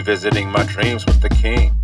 Revisiting my dreams with the king.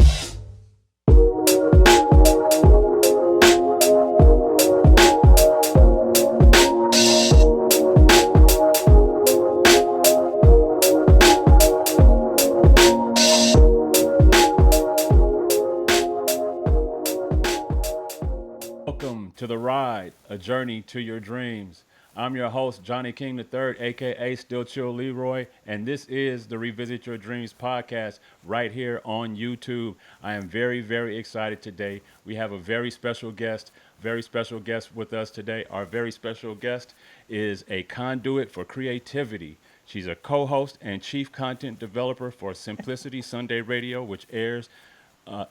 Welcome to the ride, a journey to your dreams. I'm your host, Johnnie King III, aka Still Chill Leroy, and this is the Revisit Your Dreams podcast right here on YouTube. I am very excited today. We have a very special guest with us today. Our very special guest is a conduit for creativity. She's a co host and chief content developer for Simplicity Sunday Radio, which airs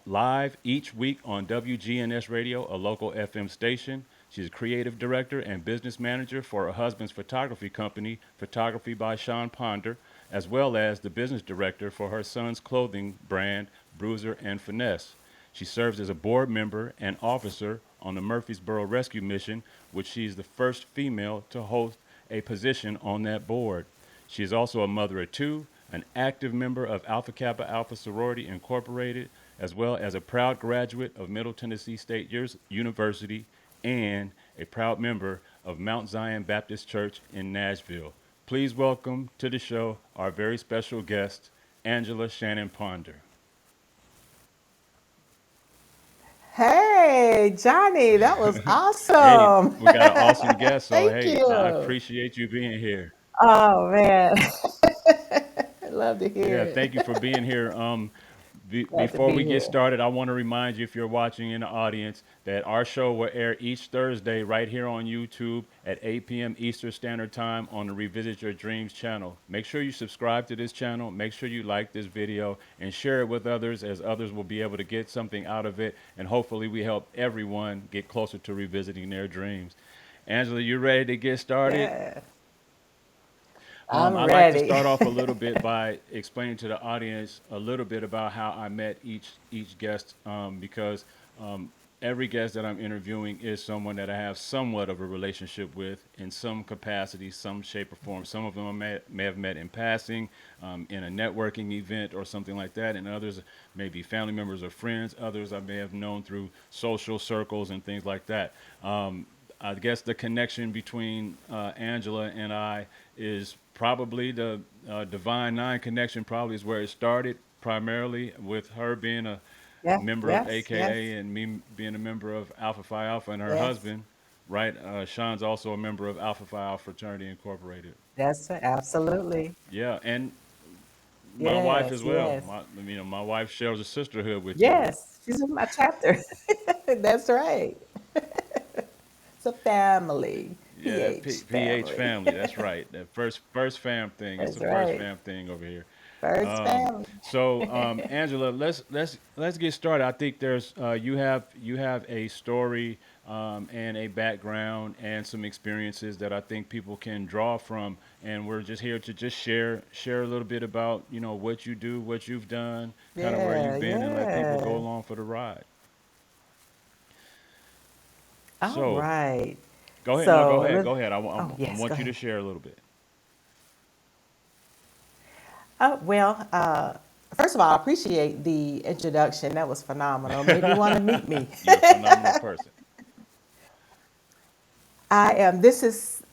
live each week on WGNS Radio, a local FM station. She's a creative director and business manager for her husband's photography company, Photography by Sean Ponder, as well as the business director for her son's clothing brand, Bruiser and Finesse. She serves as a board member and officer on the Murfreesboro Rescue Mission, which she's the first female to hold a position on that board. She is also a mother of two, an active member of Alpha Kappa Alpha Sorority Incorporated, as well as a proud graduate of Middle Tennessee State University and a proud member of Mount Zion Baptist Church in Nashville. Please welcome to the show our very special guest, Angela Shannon Ponder. Hey, Johnny, that was Hey, awesome. we got an awesome guest, so Thank hey, I you. appreciate you being here. Oh, man. Love to hear Yeah, it. thank you for being here. Glad to Before be we get here. started, I want to remind you, if you're watching in the audience, that our show will air each Thursday right here on YouTube at 8 p.m. Eastern Standard Time on the Revisit Your Dreams channel. Make sure you subscribe to this channel, make sure you like this video, and share it with others, as others will be able to get something out of it, and hopefully we help everyone get closer to revisiting their dreams. Angela, you ready to get started? Yeah, I'm I'd like to ready. start off a little bit by explaining to the audience a little bit about how I met each guest, because every guest that I'm interviewing is someone that I have somewhat of a relationship with in some capacity, some shape or form. Some of them may have met in passing, in a networking event or something like that, and others may be family members or friends. Others I may have known through social circles and things like that. I guess the connection between Angela and I is probably the Divine Nine connection. Probably is where it started, primarily with her being a Yeah, member of yes, yes, AKA and me being a member of Alpha Phi Alpha, and her yes. husband, right? Sean's also a member of Alpha Phi Alpha Fraternity Incorporated. That's right. Absolutely. Yeah, and my wife as Yes, well. yes. My wife shares a sisterhood with you. Yes, she's in my chapter. That's right. It's a family. Yeah, PH PH family. family. That's right. That first fam thing. It's the That's first right. fam thing over here. First family. Angela, let's get started. I think there's you have a story, and a background and some experiences that I think people can draw from, and we're just here to just share a little bit about what you do, what you've done, kind of where Yeah, you've been, and let people go yeah. along for the ride. All So right. go ahead. No, go So, ahead. let- Go ahead. oh, I yes, go want you to ahead. share a little bit. Well, first of all, I appreciate the introduction. That was phenomenal. Made me want to meet me. You're a phenomenal person. This is,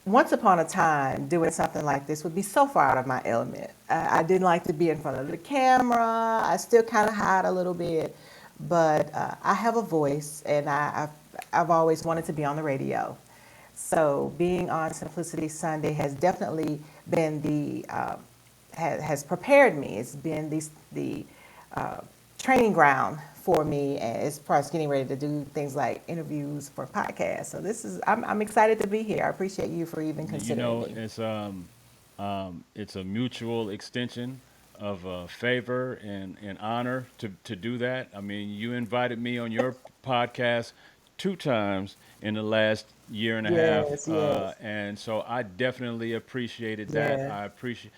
once upon a time, doing something like this would be so far out of my element. I didn't like to be in front of the camera. I still kind of hide a little bit, but I have a voice, and I've always wanted to be on the radio. So being on Simplicity Sunday has definitely been has prepared me. It's been the uh, training ground for me as far as getting ready to do things like interviews for podcasts. So I'm excited to be here. I appreciate you for even You considering know, me. it's a mutual extension of favor and honor to do that. I mean, you invited me on your podcast two times in the last year and a half, Yes, yes, and so I definitely appreciated that. yes. I appreciate,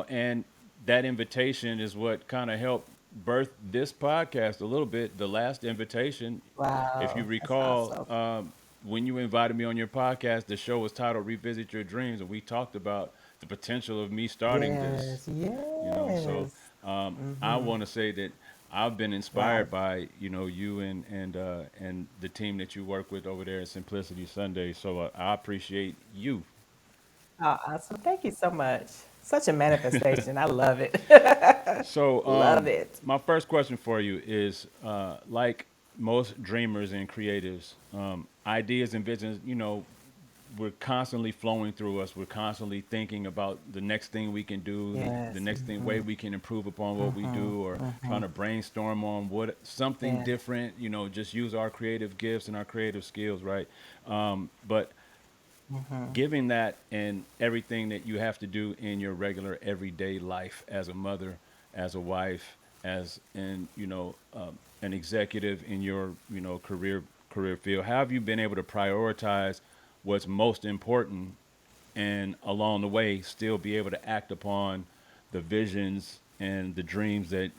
and that invitation is what kind of helped birth this podcast a little bit. The last invitation, if you Wow, that's recall, awesome. when you invited me on your podcast, the show was titled "Revisit Your Dreams," and we talked about the potential of me starting this. Yes, You know, so yes. I want to say that I've been Right. inspired by you and the team that you work with over there at Simplicity Sunday. So I appreciate you. Oh, awesome. Thank you so much. Such a manifestation. I love it. So, Love it. my first question for you is, like most dreamers and creatives, ideas and visions, we're constantly flowing through us. We're constantly thinking about the next thing we can do, the Yes. next thing way we can improve upon what we do, or trying to brainstorm on what something Yes. different. Just use our creative gifts and our creative skills, right? But given that and everything that you have to do in your regular everyday life as a mother, as a wife, as an executive in your career field, how have you been able to prioritize what's most important and along the way still be able to act upon the visions and the dreams that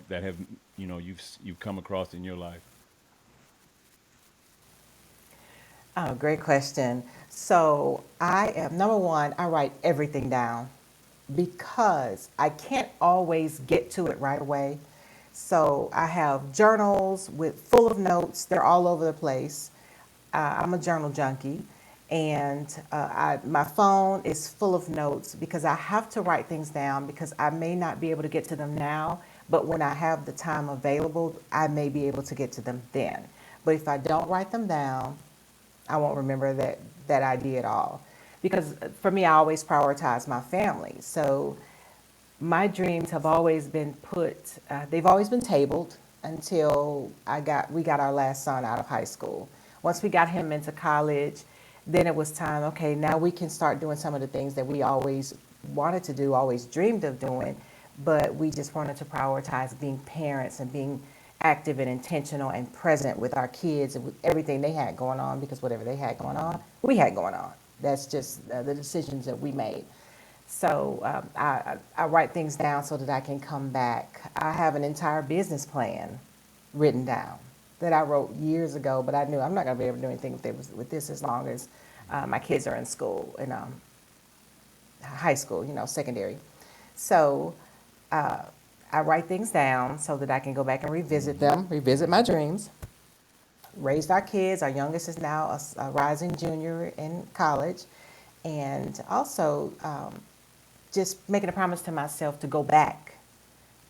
that have you've come across in your life? Oh, great question. So I am number one, I write everything down because I can't always get to it right away. So I have journals with full of notes. They're all over the place. I'm a journal junkie, and my phone is full of notes because I have to write things down because I may not be able to get to them now, but when I have the time available, I may be able to get to them then. But if I don't write them down, I won't remember that idea at all. Because for me, I always prioritize my family. So my dreams have always been they've always been tabled until we got our last son out of high school. Once we got him into college, then it was time, okay, now we can start doing some of the things that we always wanted to do, always dreamed of doing, but we just wanted to prioritize being parents and being active and intentional and present with our kids and with everything they had going on, because whatever they had going on, we had going on. That's just the decisions that we made. So I write things down so that I can come back. I have an entire business plan written down that I wrote years ago, but I knew I'm not going to be able to do anything with this as long as my kids are in school, in high school, secondary. So I write things down so that I can go back and revisit them, revisit my dreams. Raised our kids. Our youngest is now a rising junior in college. And also, just making a promise to myself to go back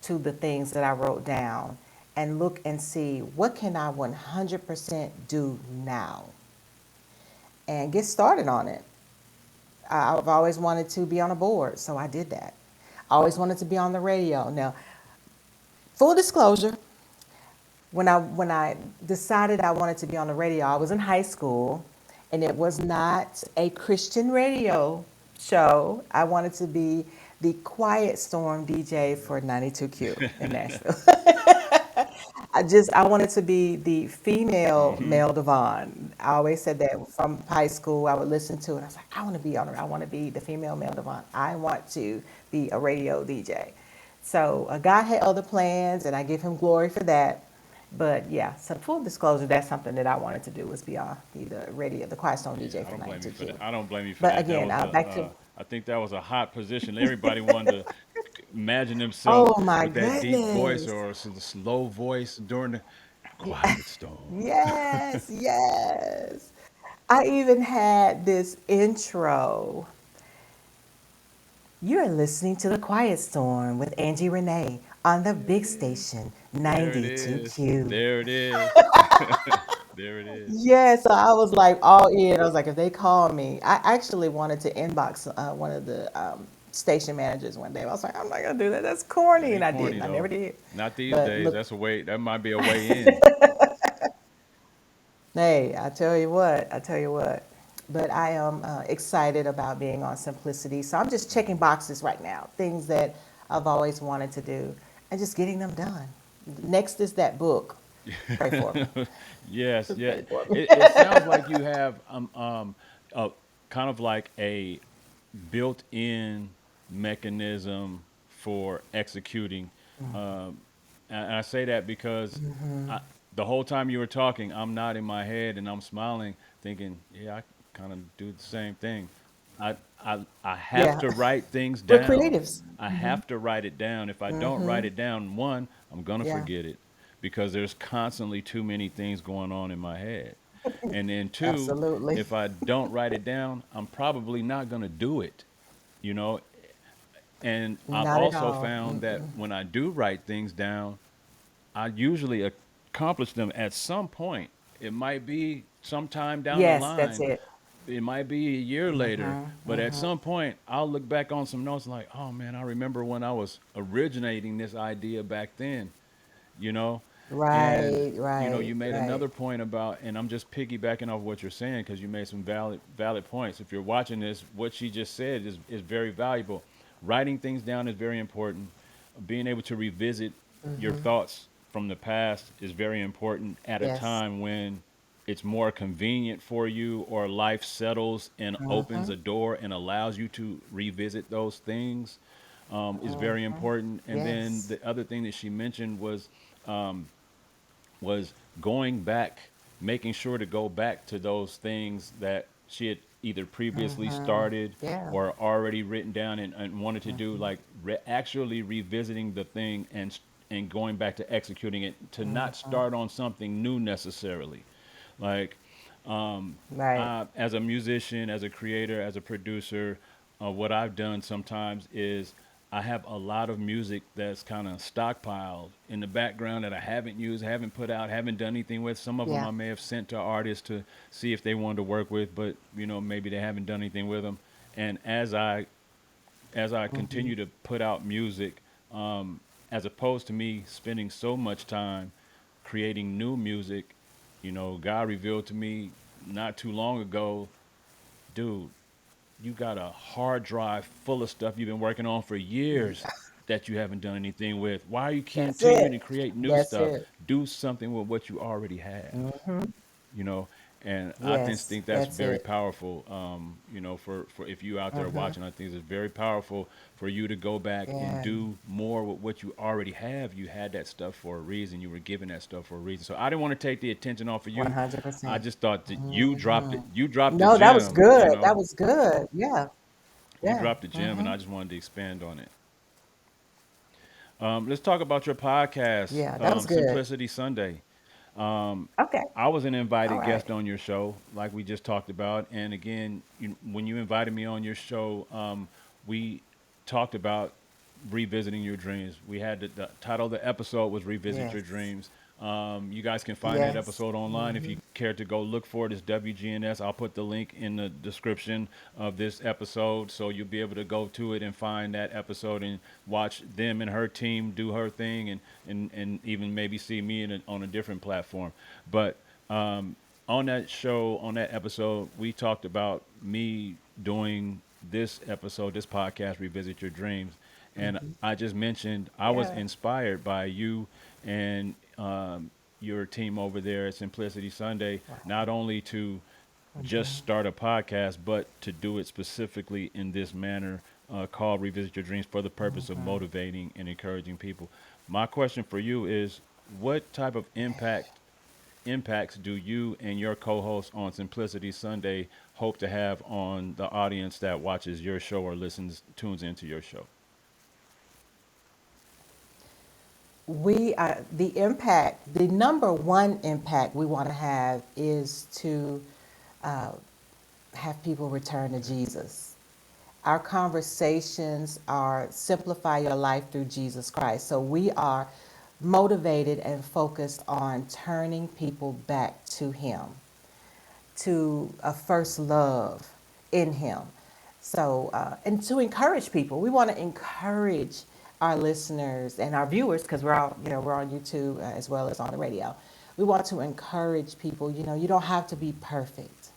to the things that I wrote down and look and see what can I 100% do now and get started on it. I've always wanted to be on a board, so I did that. I always wanted to be on the radio. Now, full disclosure, when I decided I wanted to be on the radio, I was in high school, and it was not a Christian radio show. I wanted to be the Quiet Storm DJ for 92Q in Nashville. I wanted to be the female Hmm. Mel Devon. I always said that from high school. I would listen to it. I was like, I want to be on. I want to be the female Mel Devon. I want to be a radio DJ. So God had other plans, and I give Him glory for that. But yeah, so full disclosure, that's something that I wanted to do, was be the radio, the Quiet Storm Yeah, DJ I for don't blame you for 92Q. that. I don't blame you for But that. That again, was back to, I think that was a hot position. Everybody wanted to imagine themselves oh my with that deep voice goodness. or the slow voice during the quiet storm. Yes, yes. I even had this intro. You're listening to The Quiet Storm with Angie Renee on the big station There it is. 92Q. There it is. There it is. Yeah, so I was like all in. I was like, if they call me, I actually wanted to inbox one of the station managers one day. I was like, I'm not gonna do that. That's That corny, and ain't I corny didn't. I never though. did. Not these But days. look, That's a way. That might be a way in. hey, I tell you what, I tell you what. But I am excited about being on Simplicity. So I'm just checking boxes right now, things that I've always wanted to do, and just getting them done. Next is that book. Pray for me. Yes, Just yeah. pray for me. It sounds like you have a kind of like a built-in mechanism for executing. Um, and I say that because I, the whole time you were talking, I'm nodding my head and I'm smiling, thinking, yeah, I kind of do the same thing. I, I have Yeah. to write things We're down. creatives. I have to write it down. If I don't write it down, one, I'm gonna Yeah. forget it because there's constantly too many things going on in my head. And then two, Absolutely. if I don't write it down, I'm probably not gonna do it. You know, and I've Not at also all. found that Mm-mm. when I do write things down, I usually accomplish them at some point. It might be sometime down the Yes, that's line, it. it might be a year later, Mm-hmm. but at some point, I'll look back on some notes like, oh man, I remember when I was originating this idea back then, you know? And, Right, you right, made right. another point about, and I'm just piggybacking off what you're saying because you made some valid points. If you're watching this, what she just said is very valuable. Writing things down is very important. Being able to revisit your thoughts from the past is very important at a Yes. time when it's more convenient for you or life settles and opens Mm-hmm. a door and allows you to revisit those things, is very important. And then Yes. the other thing that she mentioned was going back, making sure to go back to those things that she had either previously started Yeah. or already written down and wanted to do, like actually revisiting the thing and going back to executing it, to not start on something new necessarily. Like, Right. as a musician, as a creator, as a producer, what I've done sometimes is I have a lot of music that's kind of stockpiled in the background that I haven't used, haven't put out, haven't done anything with. Some of them Yeah. I may have sent to artists to see if they wanted to work with, but maybe they haven't done anything with them. And as I continue to put out music, as opposed to me spending so much time creating new music, God revealed to me not too long ago, dude, you got a hard drive full of stuff you've been working on for years that you haven't done anything with. Why are you That's continuing it. to create new That's stuff? it. Do something with what you already have, you know and I just Yes, think that's that's very it. powerful, for if you out there watching. I think it's very powerful for you to go back and Yeah. do more with what you already have. You had that stuff for a reason. You were given that stuff for a reason. So I didn't want to take the attention off of you. I 100%. just thought that you dropped the No, that was gem, good. That was good. Yeah. you Yeah. dropped the gem, and I just wanted to expand on it. Let's talk about your podcast, Yeah, that was good. Simplicity Sunday. Um, Okay. I was an All invited right. guest on your show, like we just talked about. And again, when you invited me on your show, we talked about revisiting your dreams. We had the title of the episode was "Revisit Your Yes. Dreams." You guys can find that Yes. episode online if you care to go look for it. It's WGNS. I'll put the link in the description of this episode, so you'll be able to go to it and find that episode and watch them and her team do her thing, and even maybe see me on a different platform. But on that show, on that episode, we talked about me doing this episode, this podcast, Revisit Your Dreams. And I just mentioned I was Yeah. inspired by you and your team over there at Simplicity Sunday, not only to just start a podcast, but to do it specifically in this manner, called Revisit Your Dreams, for the purpose of motivating and encouraging people. My question for you is, what type of impacts do you and your co-host on Simplicity Sunday hope to have on the audience that watches your show or tunes into your show? We are the impact, the number one impact we want to have is to have people return to Jesus. Our conversations are simplify your life through Jesus Christ. So we are motivated and focused on turning people back to Him, to a first love in Him. So, and to encourage people, we want to encourage our listeners and our viewers, because we're all, we're on YouTube as well as on the radio. We want to encourage people. You don't have to be perfect.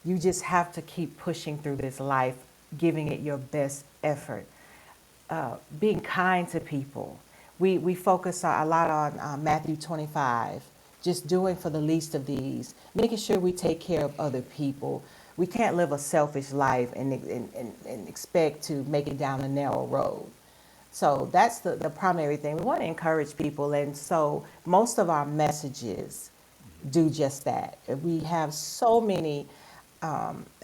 You just have to keep pushing through this life, giving it your best effort, being kind to people. We focus a lot on Matthew 25, just doing for the least of these, making sure we take care of other people. We can't live a selfish life and expect to make it down a narrow road. So that's the primary thing. We want to encourage people. And so most of our messages do just that. We have so many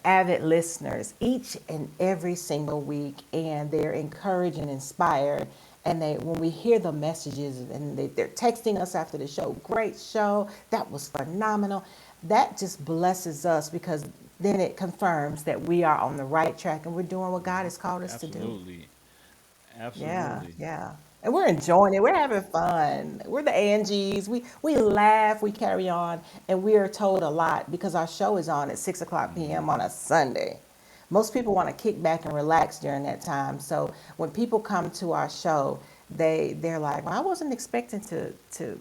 avid listeners each and every single week, and they're encouraged and inspired. And they, when we hear the messages, and they're texting us after the show, great show, that was phenomenal. That just blesses us because then it confirms that we are on the right track and we're doing what God has called us to do. Absolutely. Yeah, Absolutely. yeah. And we're enjoying it. We're having fun. We're the Angies. We laugh, we carry on, and we are told a lot because our show is on at 6 o'clock p.m. on a Sunday. Most people want to kick back and relax during that time. So when people come to our show, they're like, well, I wasn't expecting to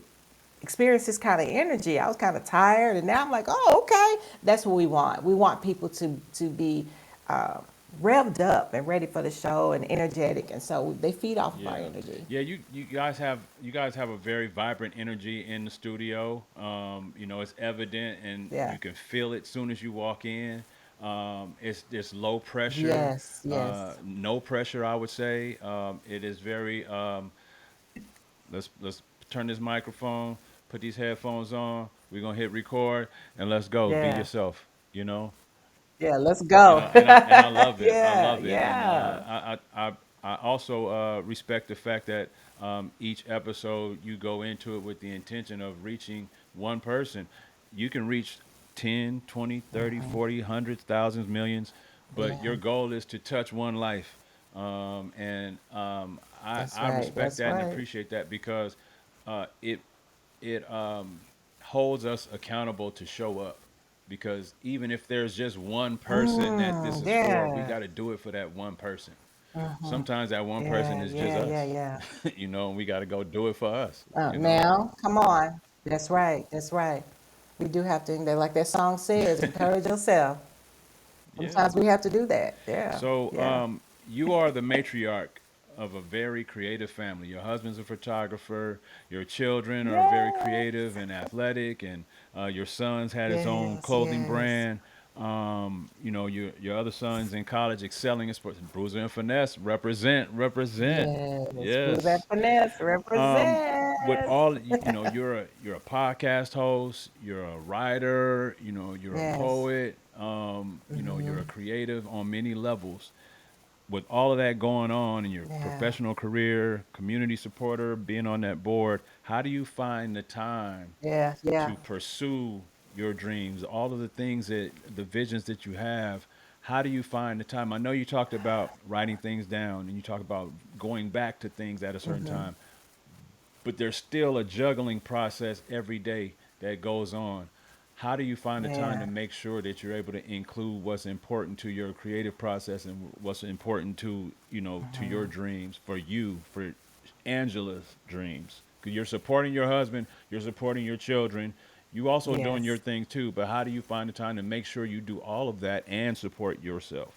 experience this kind of energy. I was kind of tired, and now I'm like, oh, okay. That's what we want. We want people to be uh, revved up and ready for the show and energetic, and so they feed off of our Yeah, energy. yeah. You guys have a very vibrant energy in the studio. It's evident and Yeah. you can feel it soon as you walk in. It's low pressure, Yes. Yes. no pressure. I would say it is very. Let's turn this microphone, put these headphones on. We're gonna hit record and let's go. Be Yeah. yourself. You know. Yeah. Let's You go. know, and I love it. I Yeah. love it, and Yeah. I also respect the fact that each episode you go into it with the intention of reaching one person. You can reach 10, 20, 30, 40, hundreds, thousands, millions, but Yeah. your goal is to touch one life. And That's I right. respect That's that and right. appreciate that because it holds us accountable to show up because even if there's just one person that this is for, we Yeah. got to do it for that one person. Sometimes that one person Yeah. is just Yeah. Yeah. us, Yeah. and we got to go do it for us, Now, come on. That's right. That's right. We do have to, like that song says, encourage yourself. Yeah. Sometimes we have to do that. Yeah. So, Yeah. you are the matriarch of a very creative family. Your husband's a photographer. Your children are very creative Yes. and athletic, and your son's had his own Yes. clothing Yes. brand. Your other son's in college, excelling in sports. Bruiser and finesse, represent, represent. Yes. Prove that Yes. finesse. Um, with Represent. all you're a podcast host, you're a writer, you're a Yes. poet, you're a creative on many levels. With all of that going on in your Yeah. professional career, community supporter, being on that board, how do you find the time Yeah. Yeah. to pursue your dreams, all of the things the visions that you have? How do you find the time? I know you talked about writing things down and you talk about going back to things at a certain time, but there's still a juggling process every day that goes on. How do you find the time to Yeah. make sure that you're able to include what's important to your creative process and what's important to your dreams for you, for Angela's dreams? 'Cause you're supporting your husband, you're supporting your children, you also doing your Yes. thing too. But how do you find the time to make sure you do all of that and support yourself?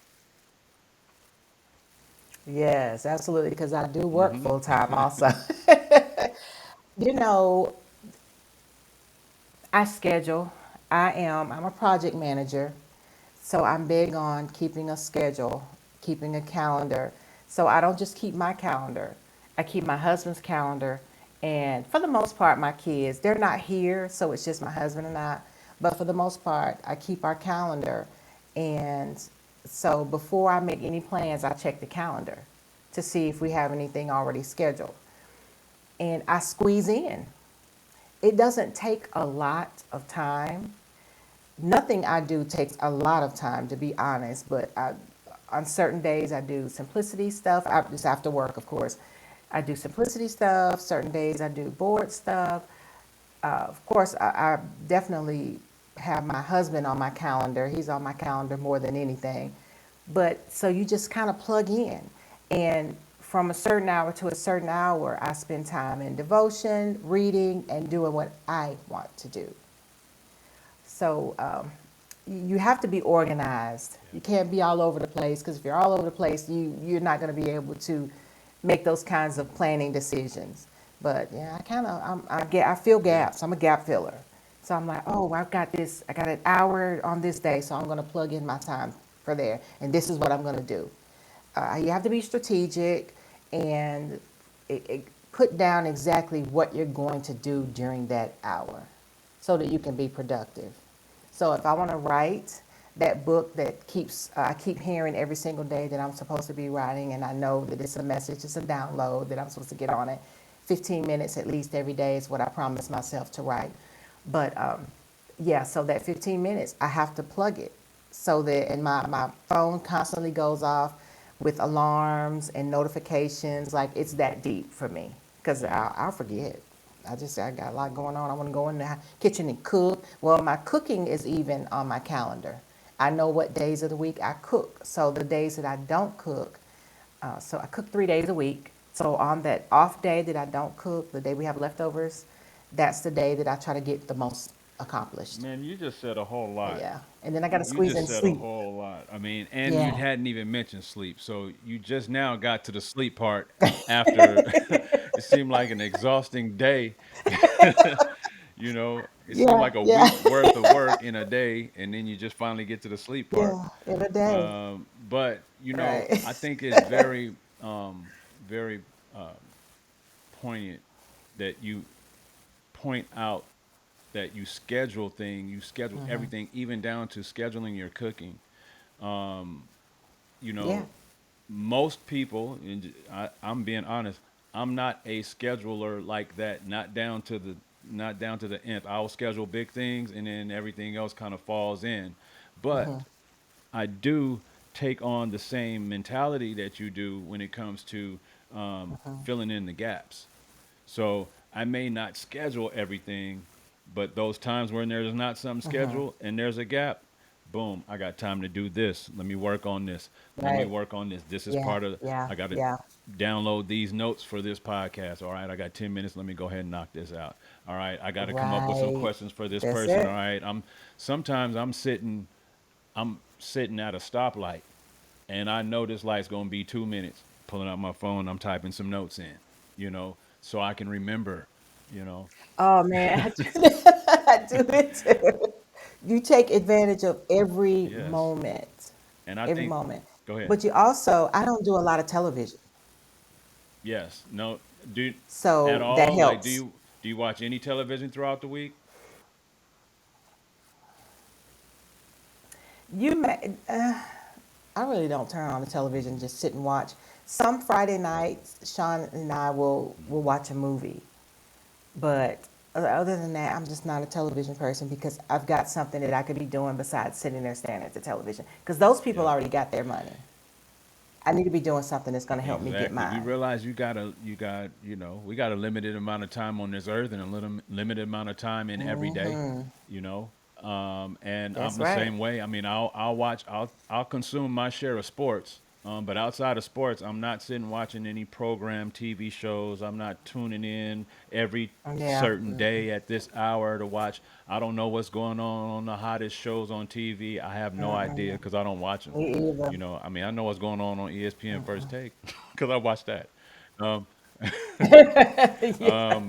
Yes. Absolutely. Because I do work Hmm. full time also. you know, I schedule. I'm a project manager. So I'm big on keeping a schedule, keeping a calendar. So I don't just keep my calendar. I keep my husband's calendar. And for the most part, my kids, they're not here, so it's just my husband and I. But for the most part, I keep our calendar. And so before I make any plans, I check the calendar to see if we have anything already scheduled. And I squeeze in. It doesn't take a lot of time. Nothing I do takes a lot of time, to be honest, but on certain days I do simplicity stuff. Just after work, of course. I do simplicity stuff. Certain days I do board stuff. Of course, I definitely have my husband on my calendar. He's on my calendar more than anything. But so you just kind of plug in. And from a certain hour to a certain hour, I spend time in devotion, reading, and doing what I want to do. So you have to be organized. Yeah. You can't be all over the place because if you're all over the place, you're not going to be able to make those kinds of planning decisions. But yeah, I feel Yeah. gaps. I'm a gap filler. So I'm like, oh, I've got this. I got an hour on this day, so I'm going to plug in my time for there, and this is what I'm going to do. You have to be strategic and put down exactly what you're going to do during that hour so that you can be productive. So if I want to write, that book that keeps I keep hearing every single day that I'm supposed to be writing, and I know that it's a message, it's a download that I'm supposed to get on it. 15 minutes at least every day is what I promise myself to write. But yeah, so that 15 minutes, I have to plug it so that, and my phone constantly goes off with alarms and notifications. Like it's that deep for me because Yeah. I'll forget. I got a lot going on. I want to go in the kitchen and cook. Well, my cooking is even on my calendar. I know what days of the week I cook. So the days that I don't cook, so I cook 3 days a week. So on that off day that I don't cook, the day we have leftovers, that's the day that I try to get the most accomplished. Man, you just said a whole lot. Yeah. And then I got to You squeeze just in said a sleep. whole lot. I mean, and you Yeah. hadn't even mentioned sleep. So you just now got to the sleep part after it seemed like an exhausting day. It seemed Yeah. like a Yeah. week worth of work in a day, and then you just finally get to the sleep part. Yeah. In a day. But Right. I think it's very, very poignant that you point out that you schedule everything, even down to scheduling your cooking. Um, you Yeah. know, most people, and I'm being honest, I'm not a scheduler like that. Not down to the nth. I'll schedule big things, and then everything else kind of falls in. But I do take on the same mentality that you do when it comes to filling in the gaps. So I may not schedule everything, but those times when there's not something scheduled and there's a gap, boom, I got time to do this. Let me work on this. Let me Right. work on this. This is Yeah. part of, Yeah. I got to Yeah. download these notes for this podcast. All right, I got 10 minutes. Let me go ahead and knock this out. All right, I got to come up with some Right. questions for this That's person. All it. right, sometimes I'm sitting at a stoplight and I know this light's gonna be 2 minutes. Pulling out my phone, I'm typing some notes in, so I can remember, you know. Oh man, I do that. I do it too. You take advantage of every Yes, moment, and I every think, moment. go ahead. But you also, I don't do a lot of television, Yes, no, do at so that all. Like, helps. do you watch any television throughout the week? You may, I really don't turn on the television, just sit and watch. Some Friday nights, Sean and I will watch a movie, but other than that, I'm just not a television person because I've got something that I could be doing besides sitting there staring at the television. Because those people Yep, already got their money. I need to be doing something that's going to help me get exactly. You mine. realize we got a limited amount of time on this earth and a limited amount of time in every day, you know. And I'm That's the right. same way. I mean, I'll consume my share of sports, but outside of sports, I'm not sitting watching any program TV shows. I'm not tuning in every Yeah. certain day at this hour to watch. I don't know what's going on the hottest shows on TV. I have no idea because I don't watch them. Me either. I mean, I know what's going on ESPN First Take because I watch that. Um, Yeah.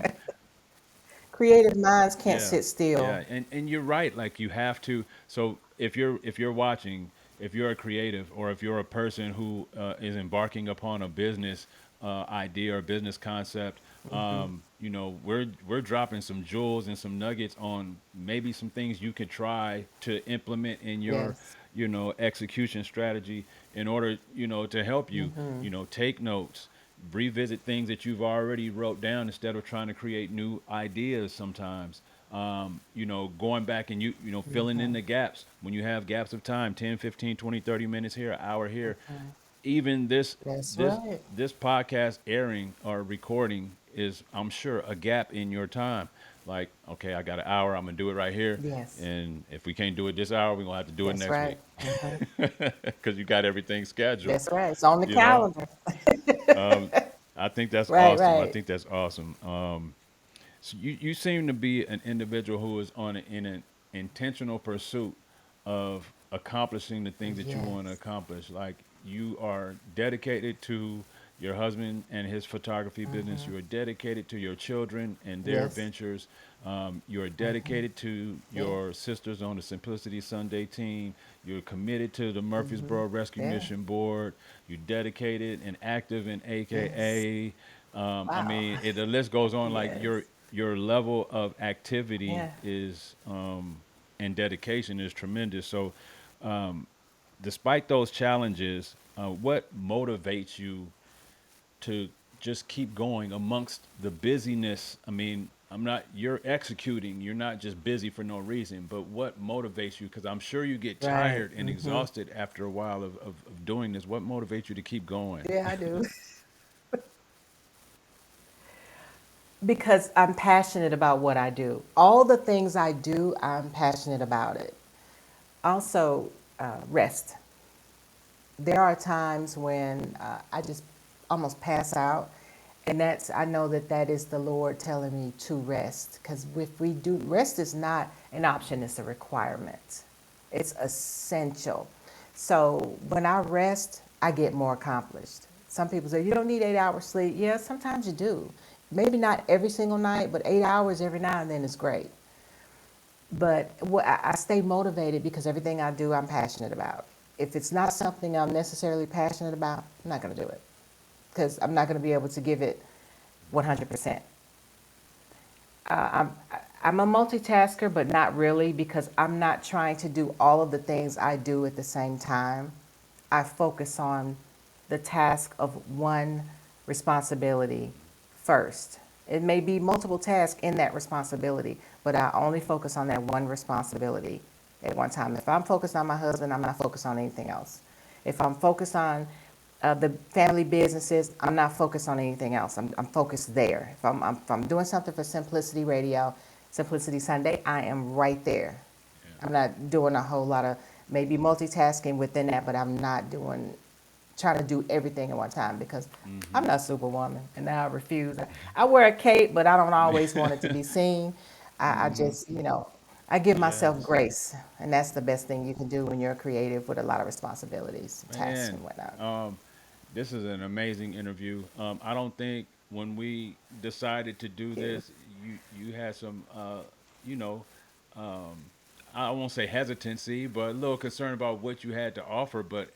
Creative minds can't Yeah, sit still. yeah, and you're right. Like you have to. So if you're watching, if you're a creative, or if you're a person who is embarking upon a business idea or business concept, we're dropping some jewels and some nuggets on maybe some things you could try to implement in your Yes. execution strategy in order to help you take notes, revisit things that you've already wrote down instead of trying to create new ideas sometimes. Going back and filling in the gaps when you have gaps of time, 10, 15, 20, 30 minutes here, an hour here. Even That's this right. this podcast airing or recording is, I'm sure, a gap in your time. Like, okay, I got an hour, I'm gonna do it right here. Yes. And if we can't do it this hour, we're gonna have to do it That's next right. week. Because you got everything scheduled, That's right. It's on the you know? calendar. I think that's Right, awesome. I right. think that's awesome. So you seem to be an individual who is in an intentional pursuit of accomplishing the things that you want to Yes. accomplish. Like, you are dedicated to your husband and his photography business. You are dedicated to your children and their Yes. ventures. You are dedicated to Yeah. your sisters on the Simplicity Sunday team. You're committed to the Murfreesboro Rescue Yeah. Mission Board. You're dedicated and active in Yes. AKA. I Wow. mean, the list goes on. Like, Yes. your level of activity Yeah. is and dedication is tremendous. So, Despite those challenges, what motivates you to just keep going amongst the busyness? I mean, you're executing, you're not just busy for no reason, but what motivates you? Because I'm sure you get Right. tired and exhausted after a while of doing this. What motivates you to keep going? Yeah, I do. Because I'm passionate about what I do. All the things I do, I'm passionate about it. Also, rest. There are times when I just almost pass out, and I know that that is the Lord telling me to rest. Because if we do, rest is not an option; it's a requirement. It's essential. So when I rest, I get more accomplished. Some people say you don't need 8 hours sleep. Yeah, sometimes you do. Maybe not every single night, but 8 hours every now and then is great. But I stay motivated because everything I do, I'm passionate about. If it's not something I'm necessarily passionate about, I'm not going to do it because I'm not going to be able to give it 100%. I'm, I'm a multitasker, but not really because I'm not trying to do all of the things I do at the same time. I focus on the task of one responsibility first. It may be multiple tasks in that responsibility, but I only focus on that one responsibility at one time. If I'm focused on my husband, I'm not focused on anything else. If I'm focused on the family businesses, I'm not focused on anything else. I'm focused there. If I'm doing something for Simplicity Radio, Simplicity Sunday, I am right there. I'm not doing a whole lot of maybe multitasking within that, but I'm not doing trying to do everything at one time because I'm not Superwoman, and now I refuse. I wear a cape, but I don't always want it to be seen. I just, I give myself Yes, grace, and that's the best thing you can do when you're a creative with a lot of responsibilities, tasks, man. and whatnot. This is an amazing interview. I don't think when we decided to do Thank you. this, you had some, you know, um, I won't say hesitancy, but a little concern about what you had to offer. But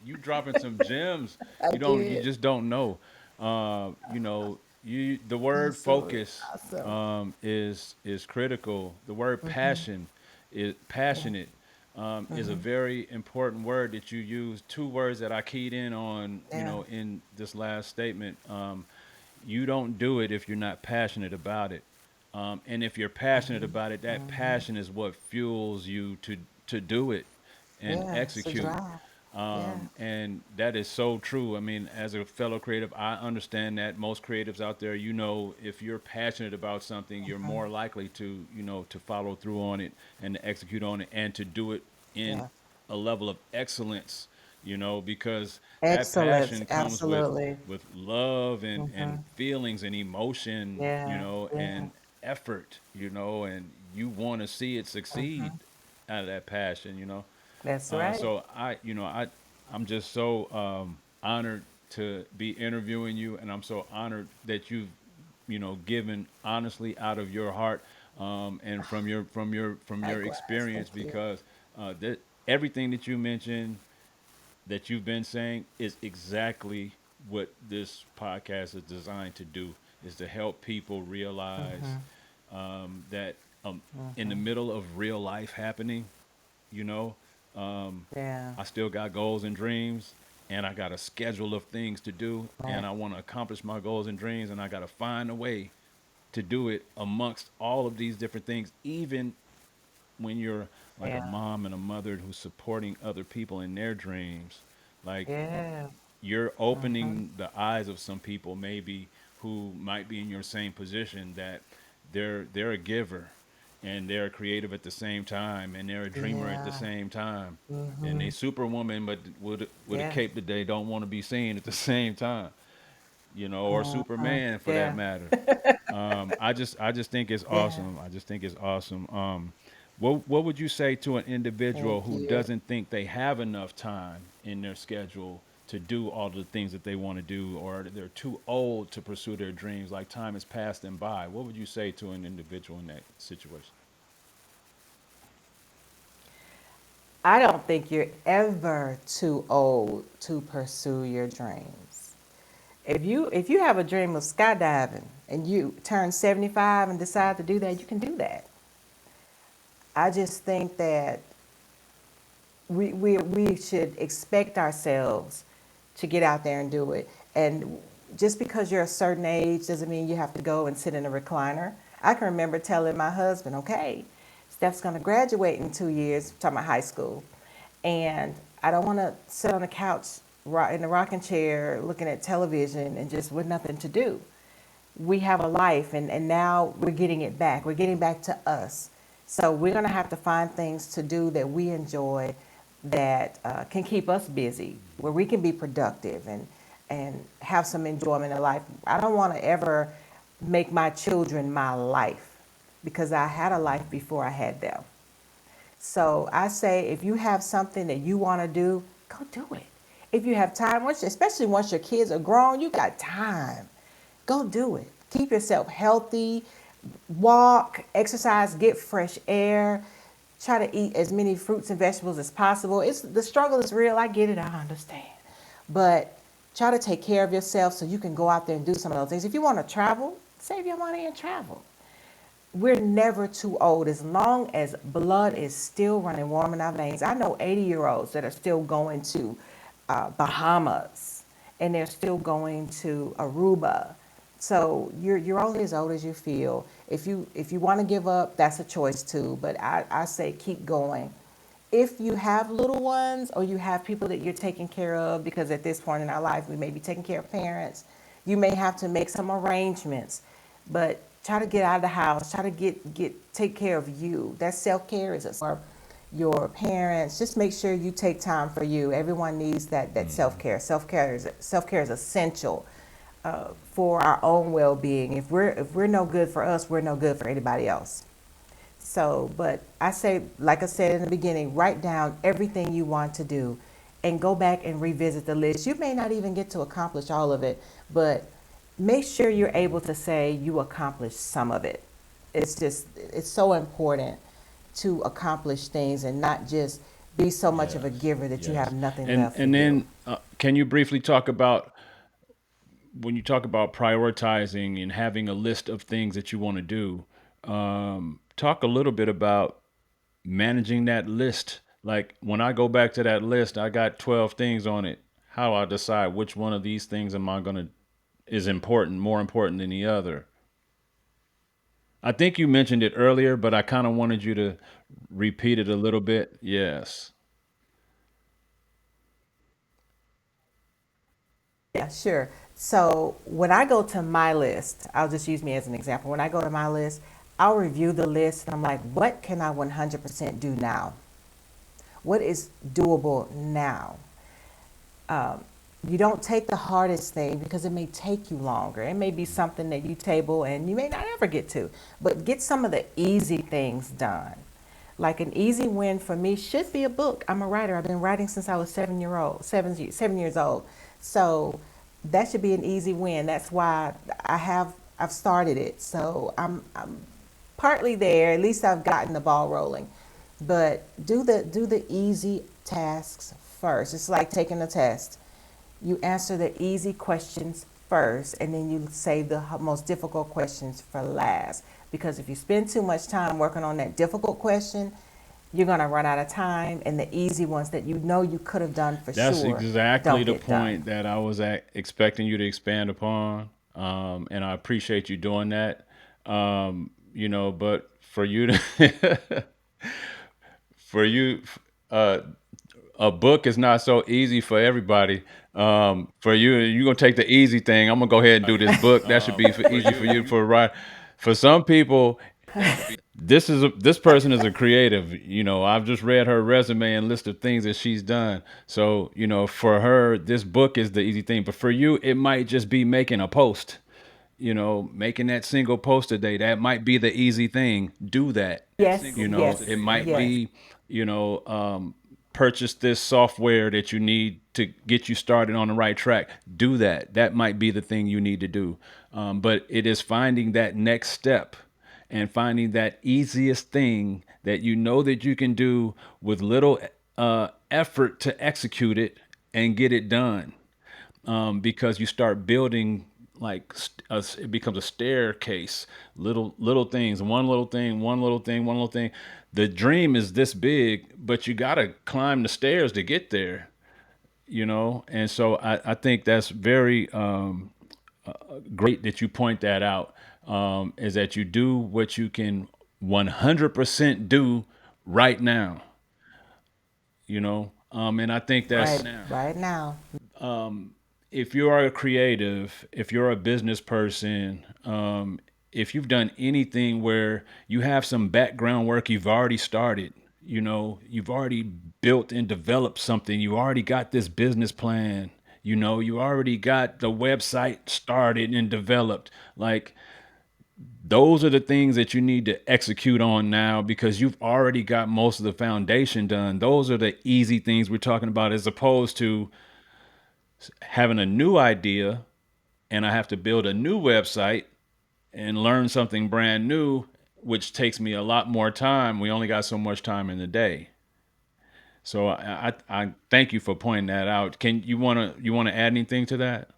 you dropping some gems, I you did. just don't know. The word Absolutely focus awesome. is critical. The word passion is Yeah. passionate is a very important word that you use. Two words that I keyed in on, Yeah. in this last statement. You don't do it if you're not passionate about it. And if you're passionate about it, that passion is what fuels you to do it and Yeah. It's a execute. drive. Yeah. And that is so true. I mean, as a fellow creative, I understand that most creatives out there, if you're passionate about something, you're more likely to follow through on it and to execute on it and to do it in Yeah. a level of excellence, because that Excellence. passion comes Absolutely. with love and feelings and emotion, Yeah. Yeah. and effort, and you want to see it succeed out of that passion. That's Uh, right. so I, you know, I, I'm just so honored to be interviewing you, and I'm so honored that you've, given honestly out of your heart, and from your Likewise. Thank experience, you. because that everything that you mentioned that you've been saying is exactly what this podcast is designed to do, is to help people realize that in the middle of real life happening, you know, um, Yeah. I still got goals and dreams, and I got a schedule of things to do, and Right. I want to accomplish my goals and dreams, and I got to find a way to do it amongst all of these different things, even when you're like a Yeah. mom and a mother who's supporting other people in their dreams. Like, Yeah. you're opening the eyes of some people maybe who might be in your same position, that they're a giver and they're creative at the same time and they're a dreamer at the Yeah. same time, and they Mm-hmm. superwoman but with a Yeah. cape that they don't want to be seen at the same time, or Superman for that Yeah. matter. I just think it's Yeah. awesome. I just think it's awesome. What would you say to an individual Thank who you. doesn't think they have enough time in their schedule to do all the things that they want to do, or they're too old to pursue their dreams, like time has passed them by? What would you say to an individual in that situation? I don't think you're ever too old to pursue your dreams. If you have a dream of skydiving and you turn 75 and decide to do that, you can do that. I just think that we should expect ourselves to get out there and do it. And just because you're a certain age doesn't mean you have to go and sit in a recliner. I can remember telling my husband, okay, Steph's going to graduate in 2 years, talking about high school, and I don't want to sit on the couch in the rocking chair looking at television and just with nothing to do. We have a life, and now we're getting it back. We're getting back to us. So we're going to have to find things to do that we enjoy, that can keep us busy, where we can be productive and have some enjoyment in life. I don't want to ever make my children my life, because I had a life before I had them. So I say, if you have something that you want to do, go do it. If you have time, especially once your kids are grown, you got time. Go do it. Keep yourself healthy, walk, exercise, get fresh air. Try to eat as many fruits and vegetables as possible. The struggle is real. I get it. I understand. But try to take care of yourself so you can go out there and do some of those things. If you want to travel, save your money and travel. We're never too old as long as blood is still running warm in our veins. I know 80-year-olds that are still going to Bahamas, and they're still going to Aruba. So you're only as old as you feel. If you want to give up, that's a choice too. But I say keep going. If you have little ones or you have people that you're taking care of, because at this point in our life we may be taking care of parents, you may have to make some arrangements. But try to get out of the house. Try to take care of you. That self-care is for your parents. Just make sure you take time for you. Everyone needs that self-care. Self-care is essential for our own well-being. If we're no good for us, we're no good for anybody else. So, but I say, like I said in the beginning, write down everything you want to do and go back and revisit the list. You may not even get to accomplish all of it, but make sure you're able to say you accomplished some of it. It's so important to accomplish things and not just be so much of a Yes, giver that you yes. have nothing And left for and you. then can you briefly talk about, when you talk about prioritizing and having a list of things that you want to do, talk a little bit about managing that list. Like when I go back to that list, I got 12 things on it. How do I decide which one of these things am I going to is important, more important than the other? I think you mentioned it earlier, but I kind of wanted you to repeat it a little bit. Yes. Yeah, sure. So when I go to my list, I'll just use me as an example. When I go to my list, I'll review the list and I'm like, what can I 100% do now? What is doable now? You don't take the hardest thing because it may take you longer. It may be something that you table and you may not ever get to, but get some of the easy things done. Like an easy win for me should be a book. I'm a writer. I've been writing since I was 7 years old. So that should be an easy win. That's why I've started it. So I'm partly there. At least I've gotten the ball rolling. But do the easy tasks first. It's like taking a test. You answer the easy questions first, and then you save the most difficult questions for last. Because if you spend too much time working on that difficult question, you're going to run out of time, and the easy ones that you know you could have done for That's sure exactly don't the get done. point that I was expecting you to expand upon. And I appreciate you doing that. But for you to, for you, uh, a book is not so easy for everybody. For you, you're gonna take the easy thing. I'm gonna go ahead and do this book. That should be easy for you for a ride. For some people, this person is a creative. I've just read her resume and list of things that she's done. So for her, this book is the easy thing. But for you, it might just be making a post. Making that single post a day. That might be the easy thing. Do that. Yes, It yes, might yes. be, you know, um, purchase this software that you need to get you started on the right track. Do that. That might be the thing you need to do. But it is finding that next step and finding that easiest thing that you know that you can do with little effort to execute it and get it done, because you start building like it becomes a staircase. Little things, one little thing, one little thing, one little thing. The dream is this big, but you got to climb the stairs to get there. And so I think that's very great that you point that out. Is that you do what you can 100% do right now. And I think that's Right, right now. if you are a creative, if you're a business person, if you've done anything where you have some background work you've already started, you've already built and developed something, you already got this business plan, you already got the website started and developed. Like, those are the things that you need to execute on now because you've already got most of the foundation done. Those are the easy things we're talking about, as opposed to having a new idea and I have to build a new website and learn something brand new, which takes me a lot more time. We only got so much time in the day. So I thank you for pointing that out. Can you want to add anything to that?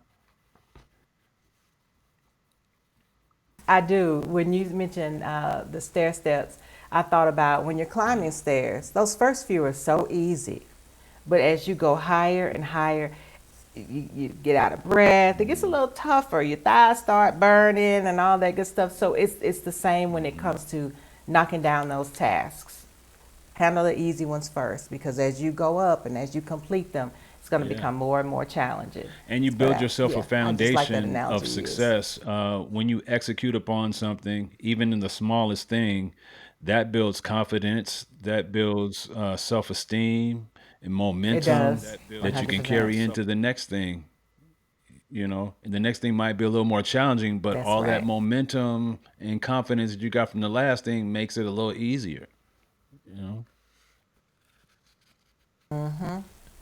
I do. When you mentioned the stair steps, I thought about when you're climbing stairs, those first few are so easy. But as you go higher and higher, you get out of breath. It gets a little tougher. Your thighs start burning and all that good stuff. So it's the same when it comes to knocking down those tasks. Handle the easy ones first because as you go up and as you complete them, it's going to Yeah. become more and more challenging. And you But build yourself a I just like that foundation of analogy you use. success when you execute upon something, even in the smallest thing. That builds confidence, that builds self-esteem and It momentum does, that you can 100%. carry into the next thing. And the next thing might be a little more challenging, but That's all that right. momentum and confidence that you got from the last thing makes it a little easier. you know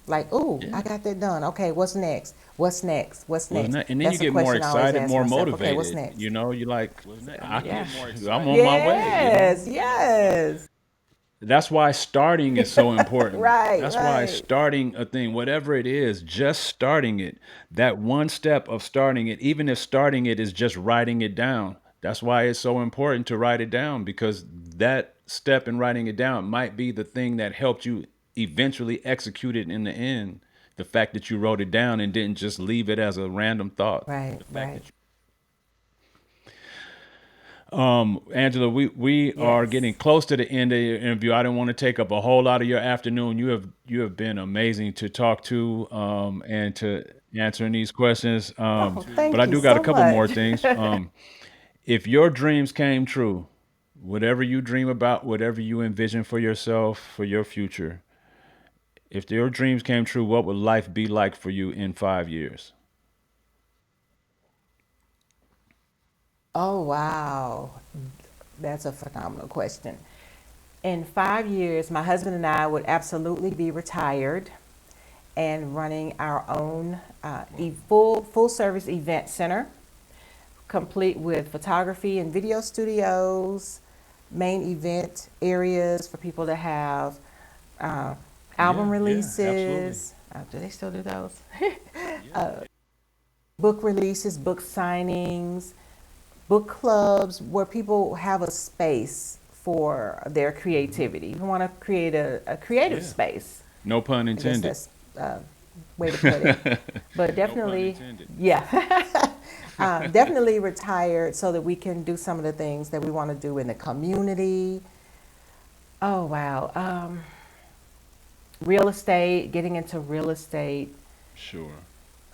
Like, ooh, I yeah. got that done. Okay, what's next? What's next? What's Wasn't next? that? And then you That's a get more question I always excited, ask more myself. Okay, what's motivated. next? You're like, Yeah. I'm on my way. Yes, yes. That's why starting is so important. Right, That's why right. starting a thing, whatever it is, just starting it, that one step of starting it, even if starting it is just writing it down, that's why it's so important to write it down because that step in writing it down might be the thing that helped you eventually execute it in the end. The fact that you wrote it down and didn't just leave it as a random thought. Right, right. Angela, we are getting Yes. close to the end of your interview. I don't want to take up a whole lot of your afternoon. You have been amazing to talk to and to answering these questions. Oh, But I thank you do got a so couple more much. things. If your dreams came true, whatever you dream about, whatever you envision for yourself, for your future, if your dreams came true, what would life be like for you in 5 years? Oh, wow. That's a phenomenal question. In 5 years, my husband and I would absolutely be retired and running our own full service event center, complete with photography and video studios, main event areas for people to have uh, album Yeah, yeah, absolutely. releases. Do they still do those? Book releases, book signings, book clubs where people have a space for their creativity. We want to create a creative Yeah. space. No pun I guess intended. that's a way to put it. But No pun definitely, intended. yeah, definitely retired so that we can do some of the things that we want to do in the community. Oh, wow. Real estate, getting into real estate, Sure.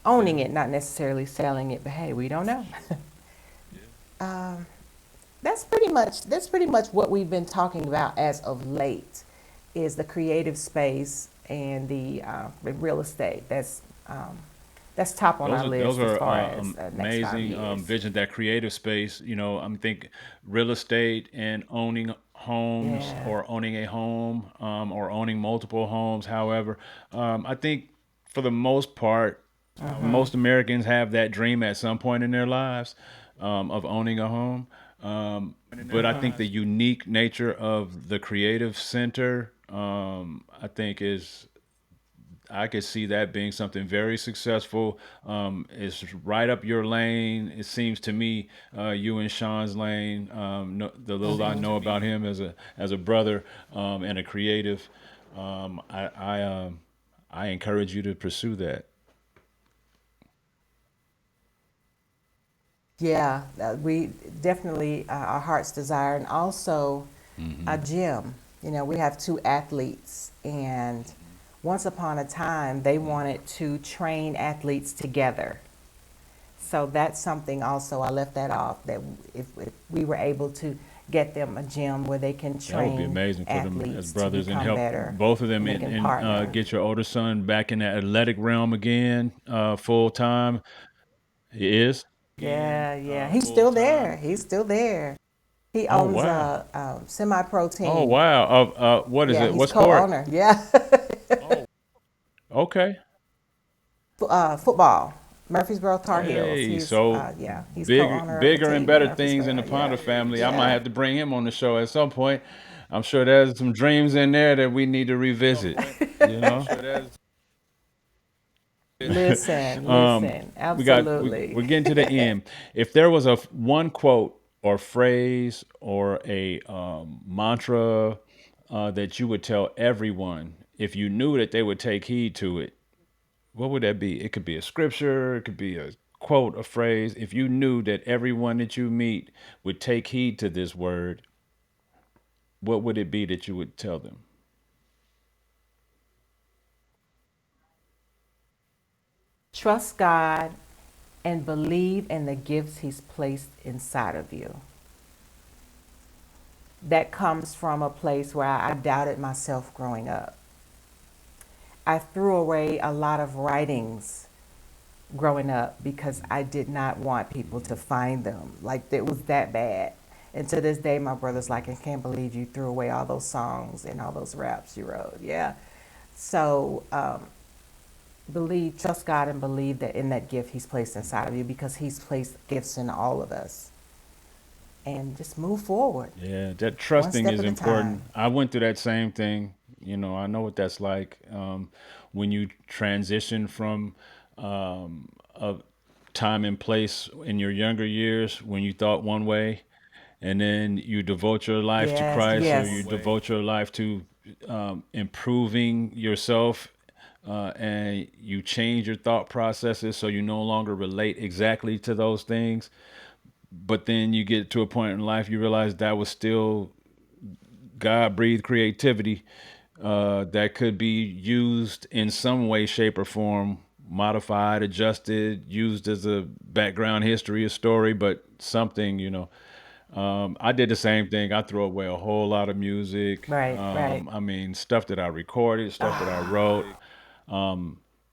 owning Yeah. it, not necessarily selling it, but hey, we don't know. um, that's pretty much what we've been talking about as of late is the creative space and the real estate. That's top on Those our are those list as are far as next five amazing years. vision. That creative space. I'm think real estate and owning homes Yeah. or owning a home or owning multiple homes. However, I think for the most part, most Americans have that dream at some point in their lives of owning a home. But I think the unique nature of the creative center, I think is I could see that being something very successful. It's right up your lane. It seems to me, you and Sean's lane. The little I know about him as a brother and a creative, I encourage you to pursue that. Yeah, we definitely our heart's desire, and also a gym. You know, we have two athletes, and once upon a time, they wanted to train athletes together. So that's something also I left that off. That if we were able to get them a gym where they can That would be train amazing for them as athletes to brothers and become help better, both of them and they can partner. get your older son back in the athletic realm again, full time. He is. Yeah, yeah, he's still there. He's still there. He Oh owns wow. a semi-pro Oh team. wow. What is Yeah, it? he's What sport? co-owner. Yeah, Okay. football. Murfreesboro Tar Heels. Hey, He's so yeah, he's bigger, co-owner of the bigger and team in better things in the Murfreesboro. Ponder Yeah, family. I might yeah. have to bring him on the show at some point. I'm sure there's some dreams in there that we need to revisit. You know. Listen, Um, listen, we're absolutely. getting to the end. If there was a one quote or phrase or a mantra that you would tell everyone if you knew that they would take heed to it, what would that be? It could be a scripture, it could be a quote, a phrase. If you knew that everyone that you meet would take heed to this word, what would it be that you would tell them? Trust God and believe in the gifts He's placed inside of you. That comes from a place where I doubted myself growing up. I threw away a lot of writings growing up because I did not want people to find them. Like it was that bad. And to this day, my brother's like, I can't believe you threw away all those songs and all those raps you wrote. Yeah. So believe, trust God and believe that in that gift He's placed inside of you because He's placed gifts in all of us. And just move forward, Yeah, that one trusting step is at a time. important. I went through that same thing. I know what that's like when you transition from a time and place in your younger years when you thought one way, and then you devote your life to Yes, Christ or you yes. devote your life to improving yourself. And you change your thought processes so you no longer relate exactly to those things. But then you get to a point in life you realize that was still God breathed creativity that could be used in some way, shape, or form, modified, adjusted, used as a background history, a story, but something. I did the same thing. I threw away a whole lot of music. Right, right. I mean, stuff that I recorded, stuff that I wrote.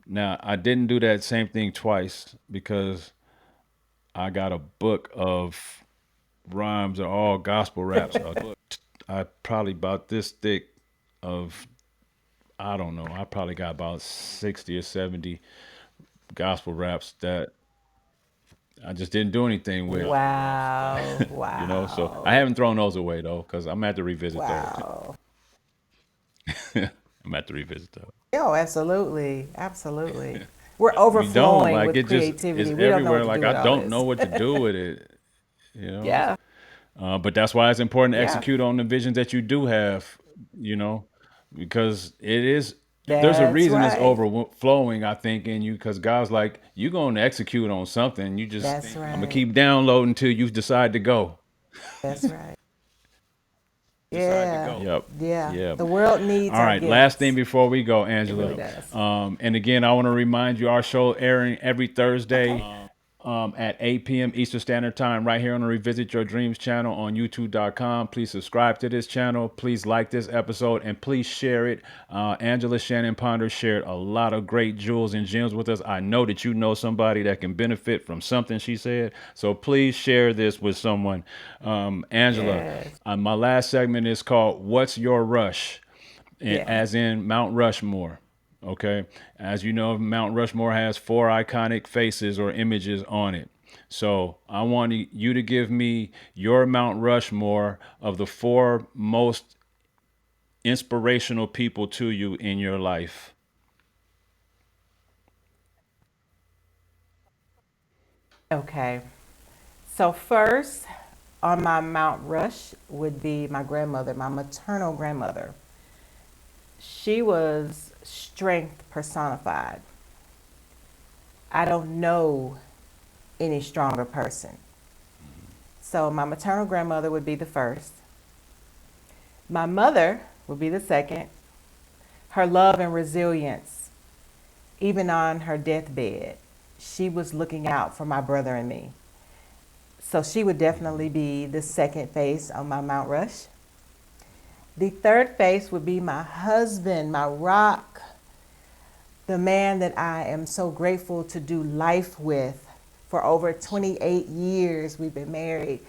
Now, I didn't do that same thing twice because I got a book of rhymes are all gospel raps. I probably about this thick of I don't know. I probably got about 60 or 70 gospel raps that I just didn't do anything with. Wow, So I wow, haven't thrown those away though, because I'm at to revisit those. wow. I'm at to revisit those. Oh, absolutely, absolutely. We're We don't overflowing like with it. Just is creativity. We don't know everywhere. what to Like do I with all don't know this. what to do with it. You know. Yeah, But that's why it's important to yeah. execute on the visions that you do have, you know, because it is, there's a That's reason it's right. overflowing, I think, in you, because God's like, you're going to execute on something. That's I'm going to right. keep downloading until you decide to go. That's right. Yeah, Yep. yeah. Yep. The world needs All our right. Last thing gifts. before we go, It really Angela. does. And again, I want to remind you our show airing every Thursday Okay. at 8 p.m. Eastern Standard Time right here on the Revisit Your Dreams channel on YouTube.com. Please subscribe to this channel. Please like this episode and please share it. Angela Shannon Ponder shared a lot of great jewels and gems with us. I know that you know somebody that can benefit from something she said. So please share this with someone. Angela, Yes, my last segment is called What's Your Rush? yeah. As in Mount Rushmore. Okay. As you know, Mount Rushmore has four iconic faces or images on it. So I want you to give me your Mount Rushmore of the four most inspirational people to you in your life. Okay. So first on my Mount Rush would be my grandmother, my maternal grandmother. She was strength personified. I don't know any stronger person. So my maternal grandmother would be the first. My mother would be the second. Her love and resilience, even on her deathbed, she was looking out for my brother and me. So she would definitely be the second face on my Mount Rush. The third face would be my husband, my rock, the man that I am so grateful to do life with for over 28 years. We've been married.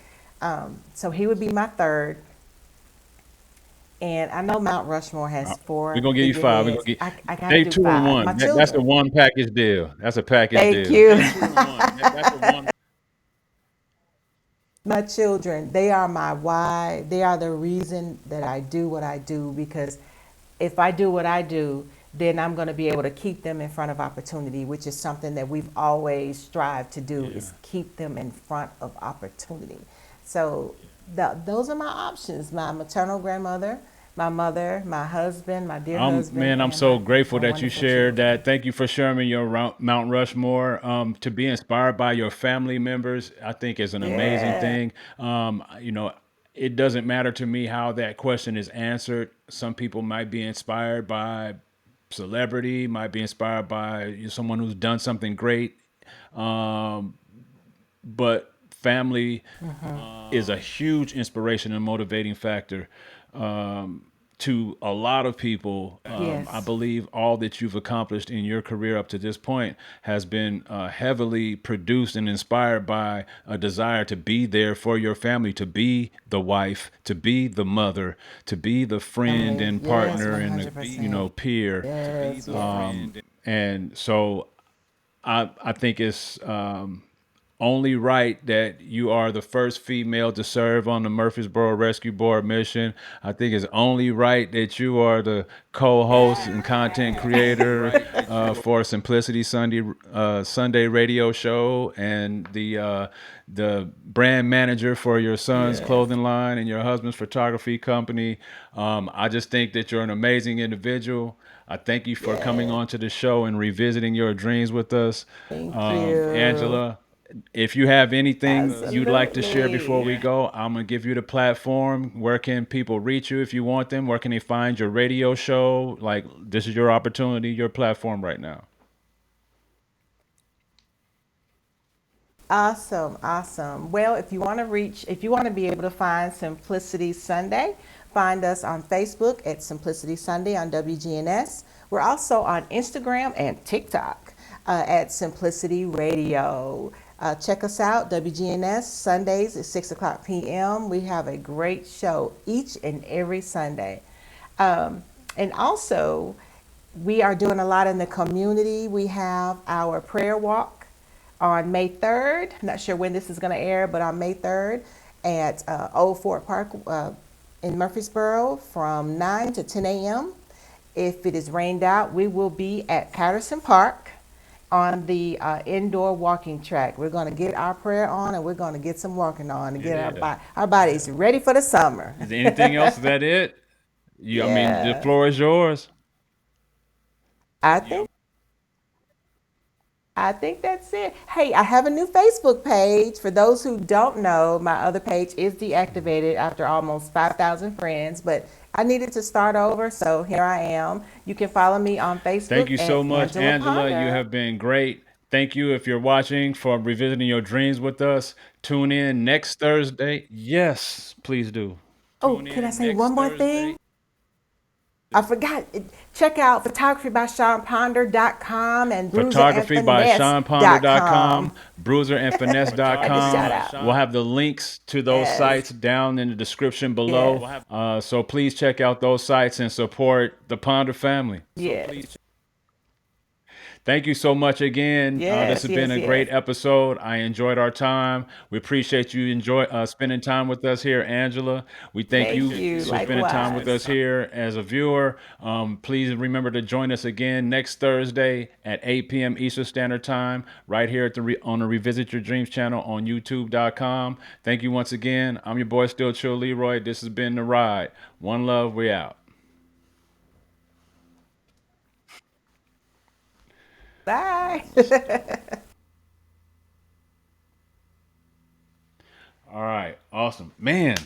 So he would be my third. And I know Mount Rushmore Uh, has We're four gonna give you five. We're gonna figureheads. get I got to day do two and five. My one. That's a children. one package deal. That's a package Thank deal. you. Day two and one. That's a one. My children, they are my why. They are the reason that I do what I do because if I do what I do, then I'm going to be able to keep them in front of opportunity, which is something that we've always strived to do Yeah. is keep them in front of opportunity. So those are my options. My maternal grandmother, my mother, my husband, my dear husband, Man, I'm and so grateful my that you wonderful shared children. that. Thank you for sharing your Mount Rushmore. To be inspired by your family members, I think is an amazing Yeah. thing. It doesn't matter to me how that question is answered. Some people might be inspired by celebrity, might be inspired by someone who's done something great. Um, but family is a huge inspiration and motivating factor to a lot of people. I Yes. believe all that you've accomplished in your career up to this point has been heavily produced and inspired by a desire to be there for your family, to be the wife, to be the mother, to be the friend Family. and Yes, partner and the 100%. peer. Yes, yes. And so I think it's only right that you are the first female to serve on the Murfreesboro Rescue Board mission. I think it's only right that you are the co-host and content creator for Simplicity Sunday radio show and the brand manager for your son's Yes. clothing line and your husband's photography company. I just think that you're an amazing individual. I thank you for coming Yes. on to the show and revisiting your dreams with us. Thank you. Angela, if you have anything you'd like to share before Absolutely. we go, I'm going to give you the platform. Where can people reach you if you want them? Where can they find your radio show? Like, this is your opportunity, your platform right now. Awesome, awesome. Well, if you want to be able to find Simplicity Sunday, find us on Facebook at Simplicity Sunday on WGNS. We're also on Instagram and TikTok at Simplicity Radio. Check us out, WGNS, Sundays at 6 o'clock p.m. We have a great show each and every Sunday. And also, we are doing a lot in the community. We have our prayer walk on May 3rd. I'm not sure when this is going to air, but on May 3rd at Old Fort Park in Murfreesboro from 9 to 10 a.m. If it is rained out, we will be at Patterson Park on the indoor walking track. We're going to get our prayer on and we're going to get some walking on and get Yeah. our bodies ready for the summer. Is there anything else? Is that it? I mean, the Yeah, floor is yours. I think I think that's it. Hey, I have a new Facebook page. For those who don't know, my other page is deactivated after almost 5,000 friends, but I needed to start over, so here I am. You can follow me on Thank Facebook you so at much, Angela Angela. You Ponder. have been great. Thank you if you're watching for revisiting your dreams with us. Tune in next Thursday. Yes, please do. Oh, can I say one more thing? I forgot. Check out photography by SeanPonder.com and Photography by SeanPonder.com, BruiserandFinesse.com. Had to shout BruiserandFinesse.com. out. We'll have the links to those Yes, sites down in the description yes, below. So please check out those sites and support the Ponder family. yes. Thank you so much again. This Yes, has been yes, a great yes. episode. I enjoyed our time. We appreciate you enjoy spending time with us here, Angela. We thank Thank you you. for spending time with us Likewise. here as a viewer. Please remember to join us again next Thursday at 8 p.m. Eastern Standard Time, right here at on the Revisit Your Dreams channel on YouTube.com. Thank you once again. I'm your boy, Still Chill Leroy. This has been The Ride. One love, we out. Bye. All right, awesome. Man,